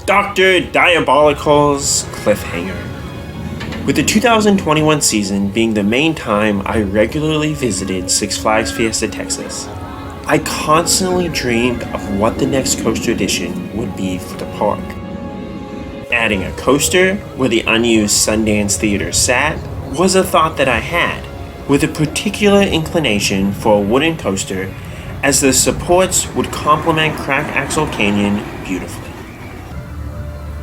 Dr. Diabolical's Cliffhanger. With the 2021 season being the main time I regularly visited Six Flags Fiesta Texas, I constantly dreamed of what the next coaster addition would be for the park. Adding a coaster where the unused Sundance Theater sat was a thought that I had, with a particular inclination for a wooden coaster as the supports would complement Crack Axle Canyon beautifully.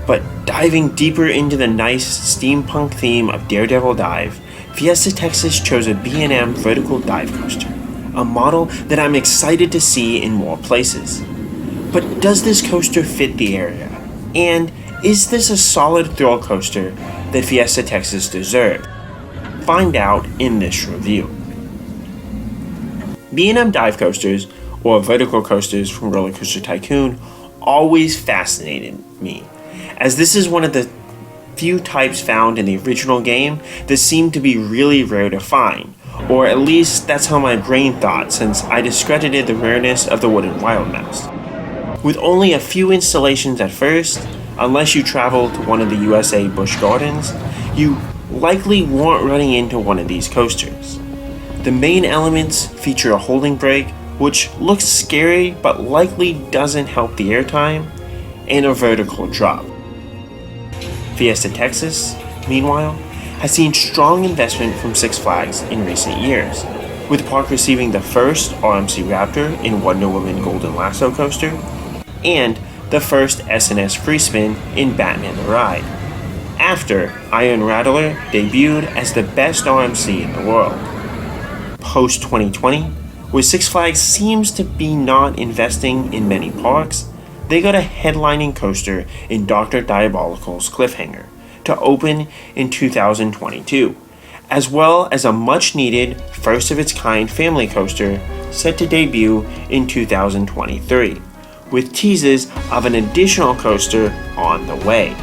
But diving deeper into the nice steampunk theme of Daredevil Dive, Fiesta Texas chose a B&M vertical dive coaster, a model that I'm excited to see in more places. But does this coaster fit the area? And is this a solid thrill coaster that Fiesta Texas deserved? Find out in this review. B&M dive coasters, or vertical coasters from Roller Coaster Tycoon, always fascinated me, as this is one of the few types found in the original game that seem to be really rare to find, or at least that's how my brain thought since I discredited the rareness of the wooden Wild Mouse. With only a few installations at first, unless you travel to one of the USA Busch Gardens, you likely weren't running into one of these coasters. The main elements feature a holding brake, which looks scary but likely doesn't help the airtime, and a vertical drop. Fiesta Texas, meanwhile, has seen strong investment from Six Flags in recent years, with the park receiving the first RMC Raptor in Wonder Woman Golden Lasso coaster, and the first SNS Free Spin in Batman the Ride, after Iron Rattler debuted as the best RMC in the world. Post-2020, where Six Flags seems to be not investing in many parks, they got a headlining coaster in Dr. Diabolical's Cliffhanger to open in 2022, as well as a much-needed, first-of-its-kind family coaster set to debut in 2023, with teases of an additional coaster on the way.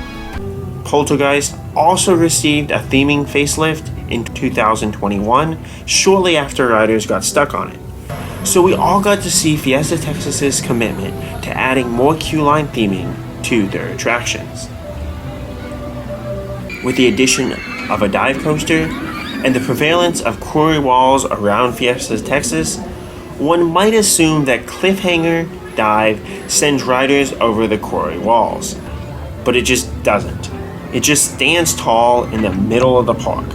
Poltergeist also received a theming facelift in 2021, shortly after riders got stuck on it. So we all got to see Fiesta Texas's commitment to adding more queue-line theming to their attractions. With the addition of a dive coaster and the prevalence of quarry walls around Fiesta Texas, one might assume that Cliffhanger Dive sends riders over the quarry walls. But it just doesn't. It just stands tall in the middle of the park,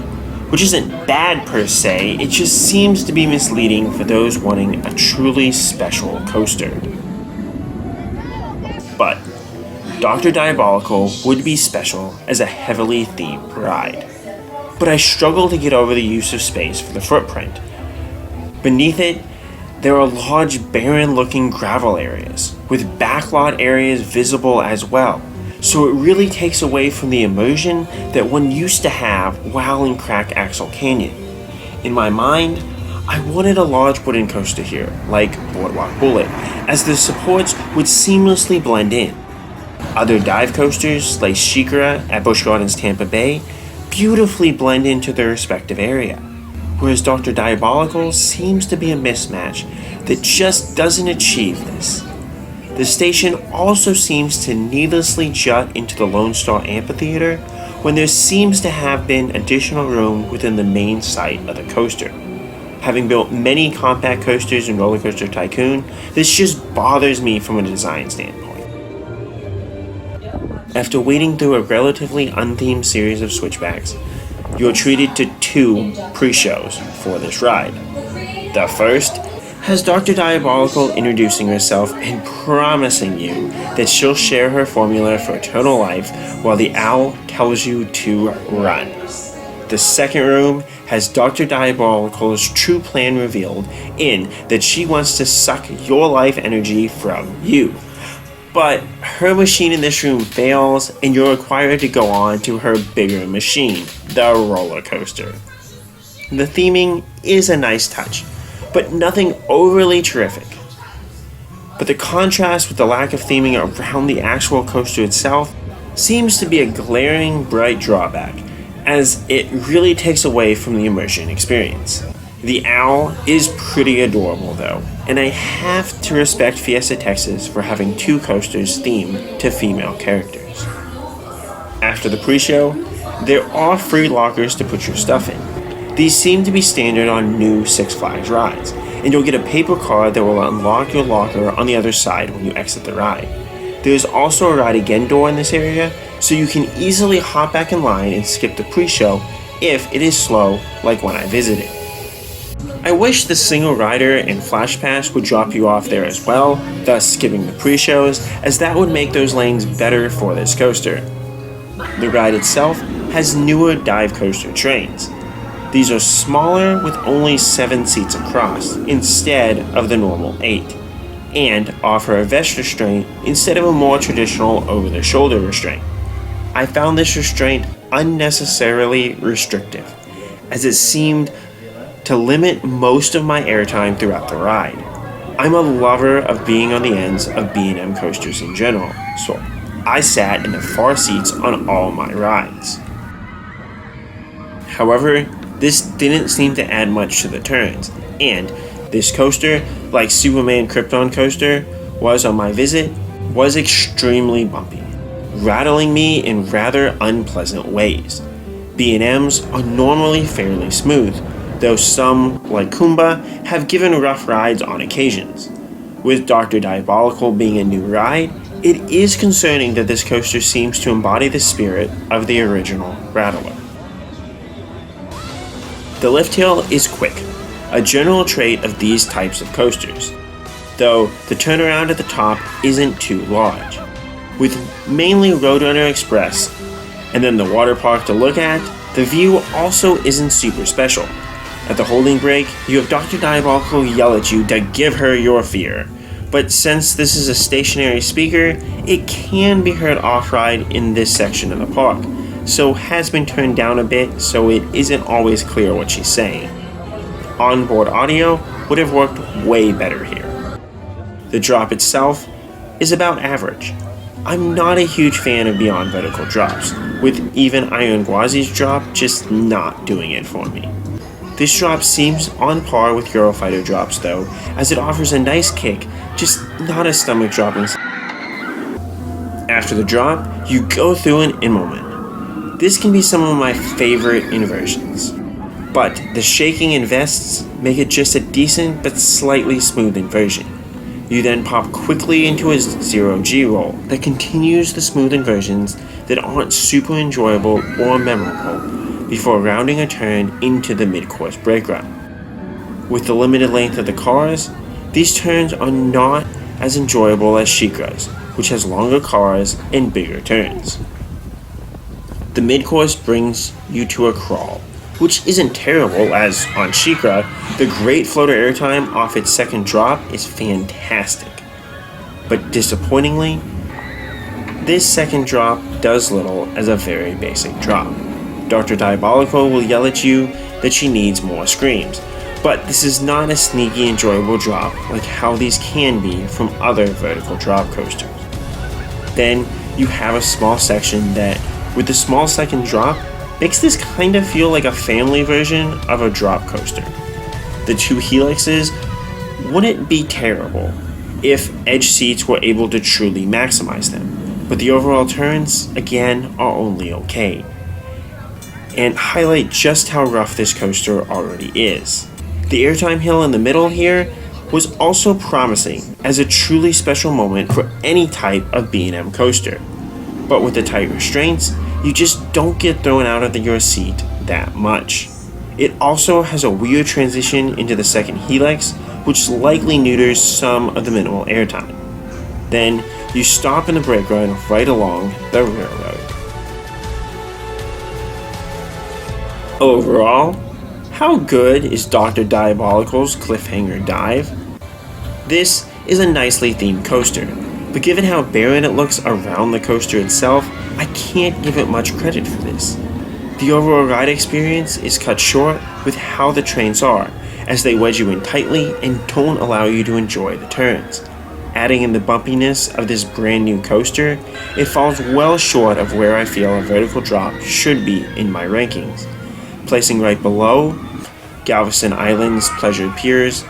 which isn't bad per se, it just seems to be misleading for those wanting a truly special coaster. But Dr. Diabolical would be special as a heavily themed ride. But I struggle to get over the use of space for the footprint. Beneath it, there are large barren-looking gravel areas, with backlot areas visible as well. So it really takes away from the immersion that one used to have while in Crack Axle Canyon. In my mind, I wanted a large wooden coaster here, like Boardwalk Bullet, as the supports would seamlessly blend in. Other dive coasters, like Shikara at Busch Gardens Tampa Bay, beautifully blend into their respective area, whereas Dr. Diabolical seems to be a mismatch that just doesn't achieve this. The station also seems to needlessly jut into the Lone Star Amphitheater when there seems to have been additional room within the main site of the coaster. Having built many compact coasters in Roller Coaster Tycoon, this just bothers me from a design standpoint. After wading through a relatively unthemed series of switchbacks, you are treated to two pre-shows for this ride. The first has Dr. Diabolical introducing herself and promising you that she'll share her formula for eternal life while the owl tells you to run. The second room has Dr. Diabolical's true plan revealed in that she wants to suck your life energy from you. But her machine in this room fails and you're required to go on to her bigger machine, the roller coaster. The theming is a nice touch, but nothing overly terrific. But the contrast with the lack of theming around the actual coaster itself seems to be a glaring bright drawback, as it really takes away from the immersion experience. The owl is pretty adorable though, and I have to respect Fiesta Texas for having 2 coasters themed to female characters. After the pre-show, there are free lockers to put your stuff in. These seem to be standard on new Six Flags rides, and you'll get a paper card that will unlock your locker on the other side when you exit the ride. There's also a ride again door in this area, so you can easily hop back in line and skip the pre-show if it is slow like when I visited. I wish the single rider and Flash Pass would drop you off there as well, thus skipping the pre-shows, as that would make those lanes better for this coaster. The ride itself has newer dive coaster trains. These are smaller with only 7 seats across, instead of the normal 8, and offer a vest restraint instead of a more traditional over-the-shoulder restraint. I found this restraint unnecessarily restrictive, as it seemed to limit most of my airtime throughout the ride. I'm a lover of being on the ends of B&M coasters in general, so I sat in the far seats on all my rides. However, this didn't seem to add much to the turns, and this coaster, like Superman Krypton Coaster was on my visit, was extremely bumpy, rattling me in rather unpleasant ways. B&Ms are normally fairly smooth, though some, like Kumba, have given rough rides on occasions. With Dr. Diabolical being a new ride, it is concerning that this coaster seems to embody the spirit of the original Rattler. The lift hill is quick, a general trait of these types of coasters, though the turnaround at the top isn't too large. With mainly Roadrunner Express and then the water park to look at, the view also isn't super special. At the holding break, you have Dr. Diabolical yell at you to give her your fear, but since this is a stationary speaker, it can be heard off-ride in this section of the park, so has been turned down a bit so it isn't always clear what she's saying. Onboard audio would have worked way better here. The drop itself is about average. I'm not a huge fan of Beyond Vertical drops, with even Iron Gwazi's drop just not doing it for me. This drop seems on par with Eurofighter drops though, as it offers a nice kick, just not a stomach dropping. After the drop, you go through an in moment. This can be some of my favorite inversions, but the shaking and vests make it just a decent but slightly smooth inversion. You then pop quickly into a 0G roll that continues the smooth inversions that aren't super enjoyable or memorable, before rounding a turn into the mid-course brake run. With the limited length of the cars, these turns are not as enjoyable as SheiKra's, which has longer cars and bigger turns. The mid-course brings you to a crawl, which isn't terrible, as on SheiKra, the great floater airtime off its second drop is fantastic. But disappointingly, this second drop does little as a very basic drop. Dr. Diabolical will yell at you that she needs more screams, but this is not a sneaky, enjoyable drop like how these can be from other vertical drop coasters. Then you have a small section that, with the small second drop, makes this kind of feel like a family version of a drop coaster. The 2 helixes wouldn't be terrible if edge seats were able to truly maximize them, but the overall turns, again, are only okay, and highlight just how rough this coaster already is. The airtime hill in the middle here was also promising as a truly special moment for any type of B&M coaster, but with the tight restraints, you just don't get thrown out of your seat that much. It also has a weird transition into the second helix, which likely neuters some of the minimal airtime. Then you stop in the brake run right along the railroad. Overall, how good is Dr. Diabolical's Cliffhanger Dive? This is a nicely themed coaster, but given how barren it looks around the coaster itself, I can't give it much credit for this. The overall ride experience is cut short with how the trains are, as they wedge you in tightly and don't allow you to enjoy the turns. Adding in the bumpiness of this brand new coaster, it falls well short of where I feel a vertical drop should be in my rankings, placing right below Galveston Island's Pleasure Piers,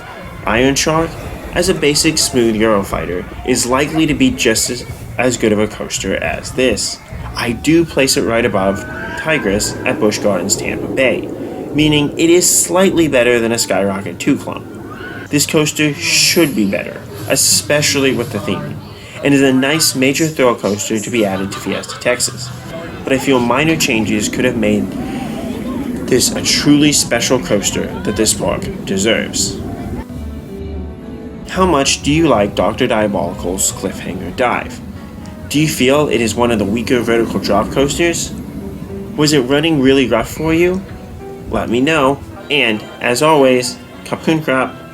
Iron Shark, as a basic smooth Eurofighter, is likely to be just as good of a coaster as this. I do place it right above Tigris at Busch Gardens Tampa Bay, meaning it is slightly better than a Skyrocket 2 Clump. This coaster should be better, especially with the theming, and is a nice major thrill coaster to be added to Fiesta Texas. But I feel minor changes could have made this a truly special coaster that this park deserves. How much do you like Dr. Diabolical's Cliffhanger Dive? Do you feel it is one of the weaker vertical drop coasters? Was it running really rough for you? Let me know, and as always, Kapun Krap.